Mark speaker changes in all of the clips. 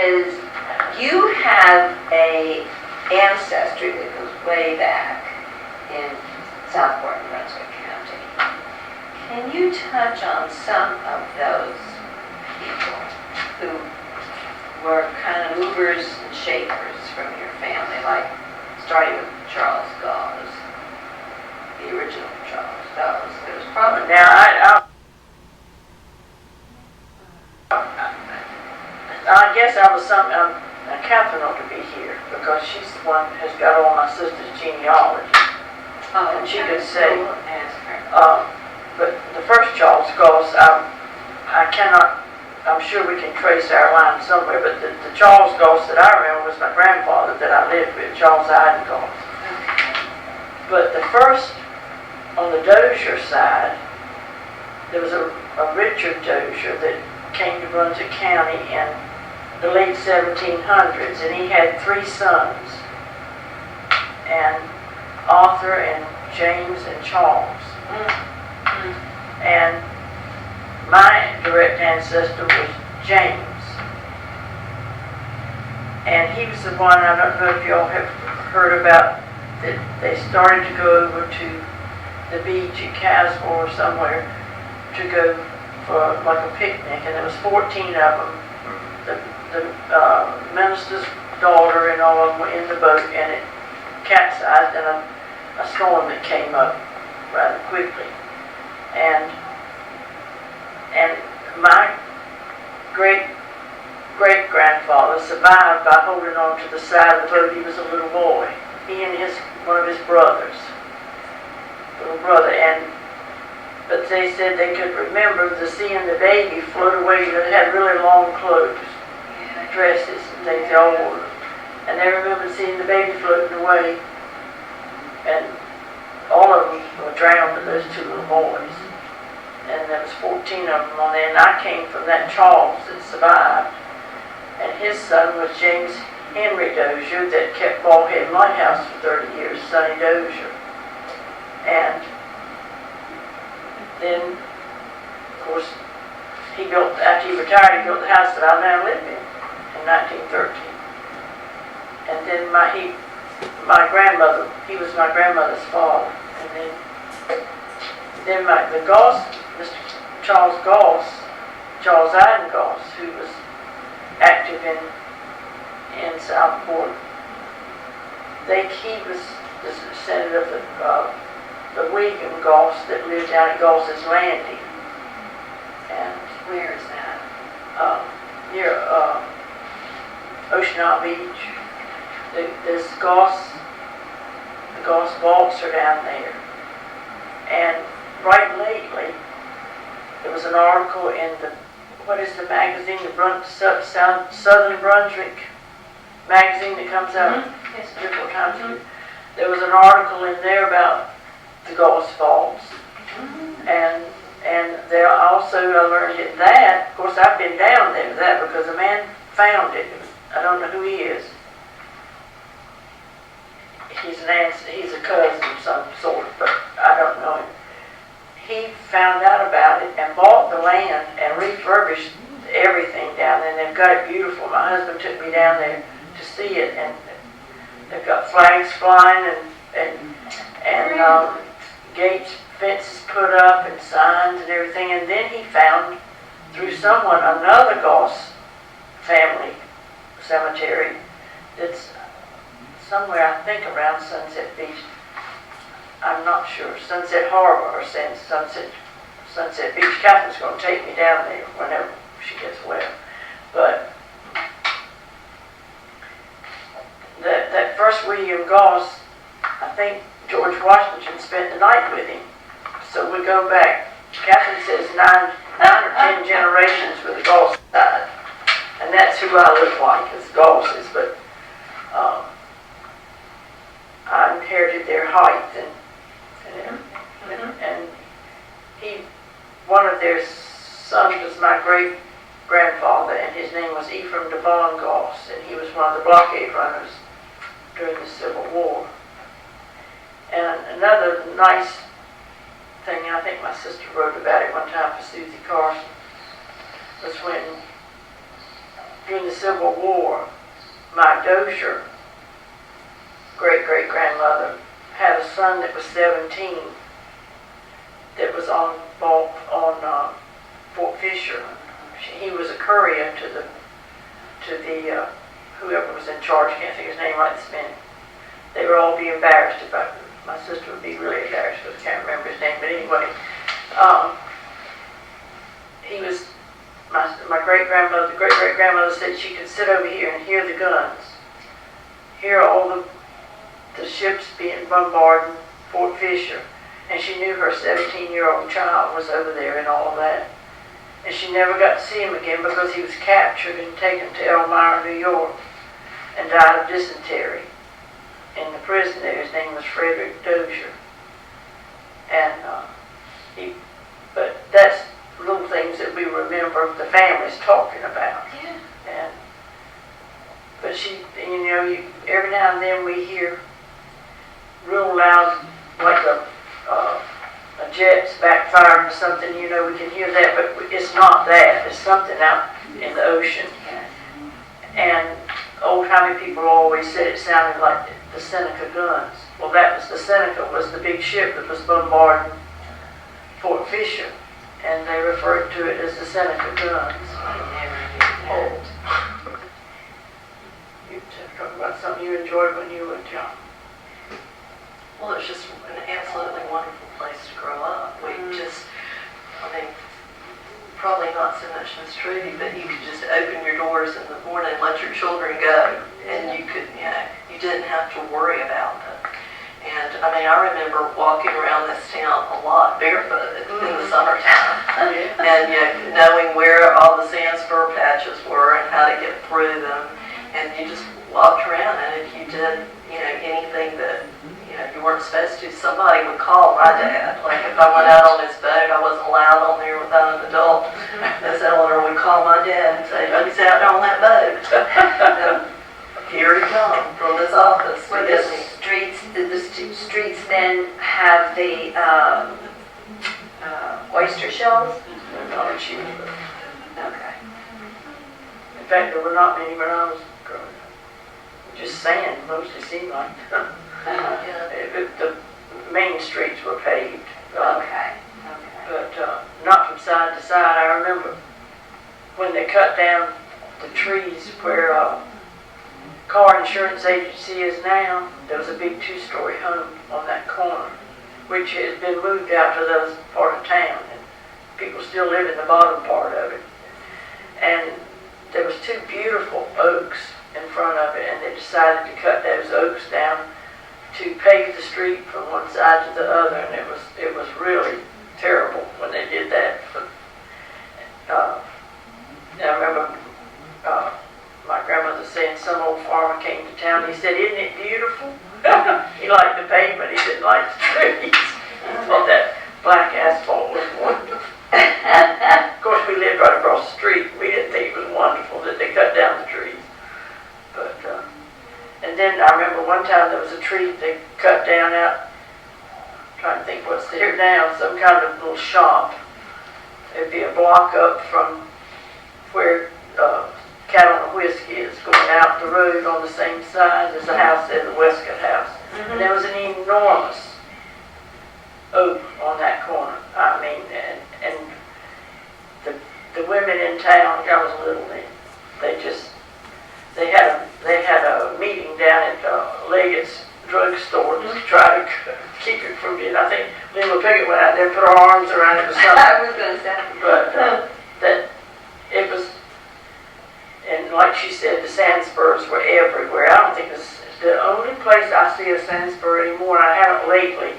Speaker 1: is you have a ancestry that goes way back in Southport and Brunswick County. Can you touch on some of those people who were kind of movers and shakers from your family, like starting with Charles Gauze, the original Charles Gauze? There's probably
Speaker 2: I guess I was Catherine ought to be here because she's the one who has got all my sister's genealogy.
Speaker 1: Oh,
Speaker 2: and she could say,
Speaker 1: ask her.
Speaker 2: but the first Charles Gauze, I'm sure we can trace our line somewhere, but the Charles Gauze that I remember was my grandfather that I lived with, Charles Gauze. But the first, on the Dozier side, there was a Richard Dozier that came to Brunswick County in the late 1700s, and he had 3 sons, and Arthur and James and Charles. And my direct ancestor was James, and he was the one, I don't know if y'all have heard about, that they started to go over to the beach at Caswell or somewhere to go for like a picnic, and there was 14 of them. The minister's daughter and all of them were in the boat, and it capsized, and a storm that came up rather quickly. And my great-great-grandfather survived by holding on to the side of the boat. He was a little boy. He and one of his brothers, little brother, but they said they could remember seeing the baby float away. They had really long clothes, dresses and things, they all wore them. And they remembered seeing the baby floating away, and all of them were drowned, but those 2 little boys. And there was 14 of them on there, and I came from that Charles that survived. And his son was James Henry Dozier that kept Ballhead Lighthouse for 30 years, Sonny Dozier. And then, of course, after he retired, he built the house that I now live in 1913. And then my grandmother, he was my grandmother's father. And then the Gauze, Mr. Charles Gauze, Charles Iden Gauze, who was active in Southport, he was the descendant of the William Gauze that lived down at Gauze's Landing. And
Speaker 1: where is that?
Speaker 2: Near Ocean Isle Beach. The Gauze vaults are down there. And right lately, there was an article in what is the magazine, the Southern Brunswick magazine that comes out several times. There was an article in there about the Gauze vaults. And there also, I learned that, of course I've been down there with that because a man found it. I don't know who he is. He's a cousin of some sort, but I don't know him. He found out about it and bought the land and refurbished everything down there, and they've got it beautiful. My husband took me down there to see it, and they've got flags flying and gates, fences put up, and signs and everything. And then he found, through someone, another Gauze family cemetery that's somewhere, I think, around Sunset Beach. I'm not sure. Sunset Harbor or Sunset Beach. Catherine's going to take me down there whenever she gets well. But that first William Gauze, I think George Washington spent the night with him. So we go back. Catherine says 9 or 10 generations with the Gauze side, and that's who I look like, is Gauzes. But I inherited their height and one of their sons was my great grandfather, and his name was Ephraim de Von Gauze, and he was one of the blockade runners during the Civil War. And another nice thing, I think my sister wrote about it one time for Susie Carson, was when during the Civil War, my Dozier great-great-grandmother had a son that was 17 that was on Fort Fisher. He was a courier to the whoever was in charge. I can't think of his name right this minute. They would all be embarrassed about it. My sister would be really embarrassed because I can't remember his name. But anyway, he was my great-grandmother. The great-great-grandmother said she could sit over here and hear the guns, hear all the ships being bombarding Fort Fisher, and she knew her 17-year-old child was over there and all of that. And she never got to see him again because he was captured and taken to Elmira, New York, and died of dysentery in the prison there. His name was Frederick Dozier. And but that's little things that we remember the families talking about.
Speaker 1: Yeah.
Speaker 2: And but she, every now and then we hear real loud, like a jet's backfiring or something. We can hear that, but it's not that. It's something out in the ocean. And old-timey people always said it sounded like the Seneca guns. Well, the Seneca was the big ship that was bombarding Fort Fisher, and they referred to it as the Seneca guns.
Speaker 1: I never knew that.
Speaker 2: You talk about something you enjoyed when you were young.
Speaker 3: Well, it's just an absolutely wonderful place to grow up. We probably not so much Miss Trudy, but you could just open your doors in the morning and let your children go, and you didn't have to worry about them. And I remember walking around this town a lot barefoot in the summertime, and knowing where all the sand spur patches were and how to get through them, and you just walked around, and if you did, anything that you weren't supposed to, somebody would call my dad. Like if I went out on his boat, I wasn't allowed on there without an adult. Miss Eleanor would call my dad and say, "He's out on that boat." Here he comes from his office.
Speaker 1: Were the streets then have the oyster shells?
Speaker 2: No, she was.
Speaker 1: Okay.
Speaker 2: In fact, there were not many when I was growing up. Just sand, mostly seemed like. The main streets were paved.
Speaker 1: Okay.
Speaker 2: But not from side to side. I remember when they cut down the trees where car insurance agency is now, there was a big 2-story home on that corner, which has been moved out to the other part of town, and people still live in the bottom part of it. And there was 2 beautiful oaks in front of it, and they decided to cut those oaks down to pave the street from one side to the other, and it was really terrible when they did that. I remember my grandmother saying some old farmer came to town. He said, "Isn't it beautiful?" He liked the pavement. He didn't like the trees. He thought that black asphalt was wonderful. Of course, we lived right across the street. We didn't think it was wonderful that they cut down the trees. But and then I remember one time there was a tree they cut down out. I'm trying to think what's there now. Some kind of little shop. It'd be a block up from where Cattle and Whiskey is, going out the road on the same side as the house there, the Westcott house. Mm-hmm. And there was an enormous oak on that corner. And the women in town, I was little then, they had a meeting down at Leggett's drugstore to try to keep it from being. I think Lima Pickett went out there and put her arms around it or something.
Speaker 1: I was going to say.
Speaker 2: But that it was, and like she said, the sand spurs were everywhere. I don't think the only place I see a sand spur anymore, and I haven't lately,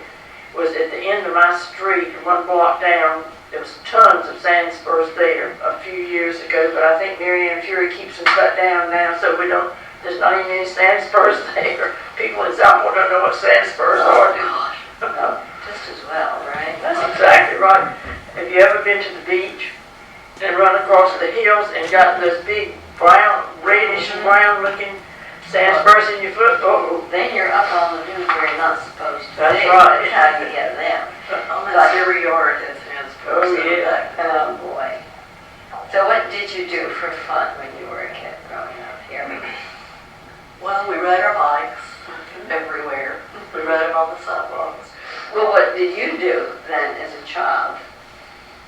Speaker 2: was at the end of my street, 1 block down. There was tons of sand spurs there a few years ago, but I think Mary Ann Fury keeps them cut down now, so there's not even any sand spurs there. People in Southport don't know what sand spurs are.
Speaker 1: Just as well, right?
Speaker 2: That's exactly right. Have you ever been to the beach and run across the hills and got those big reddish brown looking sand spurs in your foot? Oh,
Speaker 1: then you're up on the news where you're not supposed to
Speaker 2: That's
Speaker 1: be.
Speaker 2: right.
Speaker 1: How do you get them?
Speaker 3: Almost every yard has sand spurs.
Speaker 2: Oh, yeah.
Speaker 1: Oh boy. So what did you do for fun when you were a kid?
Speaker 3: rode our bikes everywhere. We rode them on the sidewalks.
Speaker 1: Well, what did you do then as a child?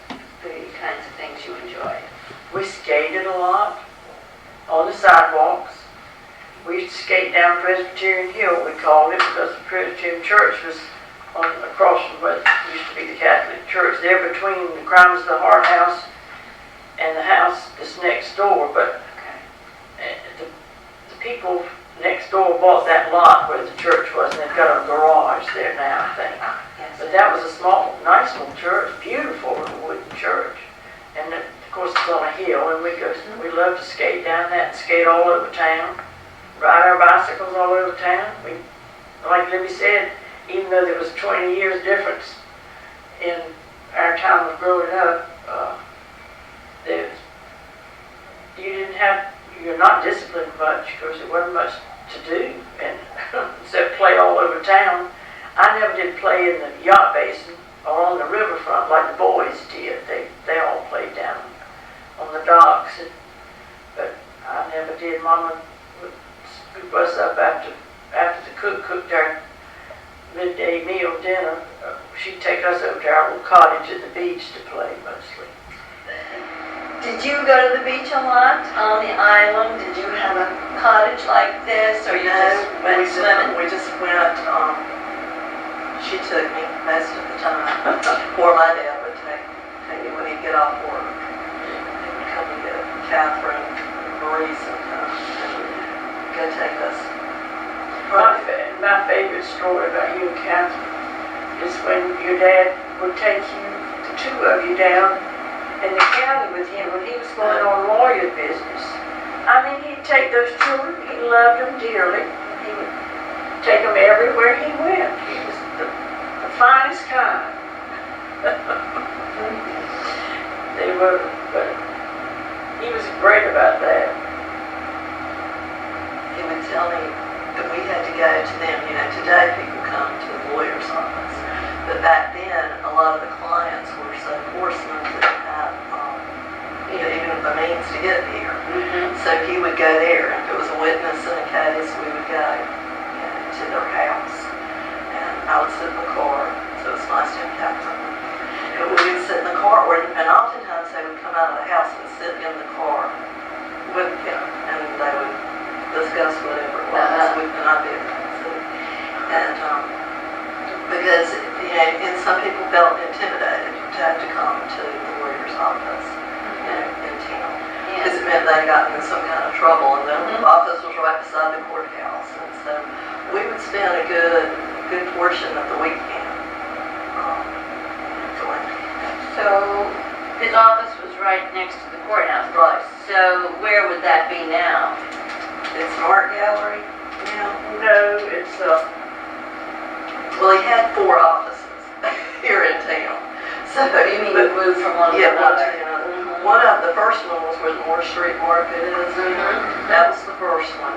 Speaker 1: The kinds of things you enjoyed?
Speaker 2: We skated a lot on the sidewalks. We used to skate down Presbyterian Hill, we called it, because the Presbyterian Church was across from what used to be the Catholic Church, there between the Crimes of the Heart House and the house that's next door. But the people next door bought that lot where the church was, and they've got a garage there now, I think. But that was a small, nice little church, beautiful little wooden church. And of course it's on a hill, and we love to skate down that and skate all over town, ride our bicycles all over town. We, like Libby said, even though there was 20 years difference in our time of growing up, you're not disciplined much because there wasn't much to do, and except play all over town. I never did play in the yacht basin or on the riverfront like the boys did. They all played down on the docks, but I never did. Mama would scoop us up after the cook cooked our midday meal dinner. She'd take us over to our little cottage at the beach to play mostly.
Speaker 1: Did you go to the beach a lot on the island? Did you have a cottage like this, or you just went swimming?
Speaker 3: We just went, she took me most of the time, or my dad would take me when he'd get off work. He would come and get Catherine, Marie sometimes, and go take us.
Speaker 2: My favorite story about you and Catherine is when your dad would take you, the two of you, down in the county with him when he was going on lawyer business. I mean, he'd take those children, he loved them dearly. He would take them everywhere he went. He was the finest kind. They were, but he was great about that.
Speaker 3: He would tell me that we had to go to them. You know, today people come to the lawyer's office, but back then a lot of the clients were so fortunate that they had, even the means to get here. So he would go there. If it was a witness in a case, we would go to their house, and I would sit in the car. So it's nice to have Catherine. And we would sit in the car, and oftentimes they would come out of the house and sit in the car with him, and they would discuss whatever it was. And I did. And because and some people felt intimidated to have to come to the lawyer's office in town, because it meant they got in some kind of trouble, and the office was right beside the courthouse, and so we would spend a good portion of the weekend.
Speaker 1: So his office was right next to the courthouse.
Speaker 3: Right.
Speaker 1: So where would that be now?
Speaker 3: It's an art gallery now.
Speaker 2: No, it's
Speaker 3: Well, he had 4 offices here in town. So
Speaker 1: You mean you moved from one to another?
Speaker 3: One of the first one was where the Moore Street Market is. That was the first one.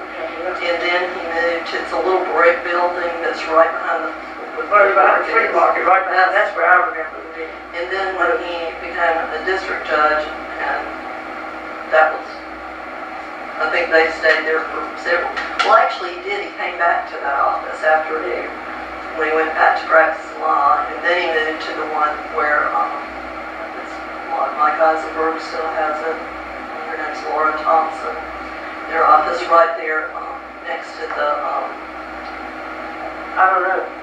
Speaker 3: And then he moved to, it's a little brick building that's right behind the
Speaker 2: flea market, right now. That's where I remember it being.
Speaker 3: And then when he became a district judge, and that was, I think they stayed there for several. Well, actually, he did. He came back to that office after when he went back to practice law, and then he moved to the one where Mike Eisenberg still has it. Her name's Laura Thompson. Their office right there next to the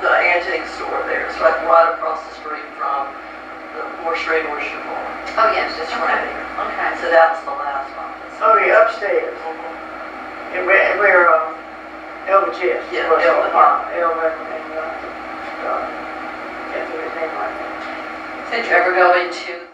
Speaker 3: the antique store there. It's right across the street from the Moore Street Orchard Bar.
Speaker 1: Oh, yes, that's right.
Speaker 3: Okay. So that was the last office.
Speaker 2: Oh, yeah, upstairs. And where Elva Jess
Speaker 3: Yeah,
Speaker 2: was.
Speaker 3: Elva.
Speaker 2: Elva and can't think of his name right now.
Speaker 1: Did you ever go into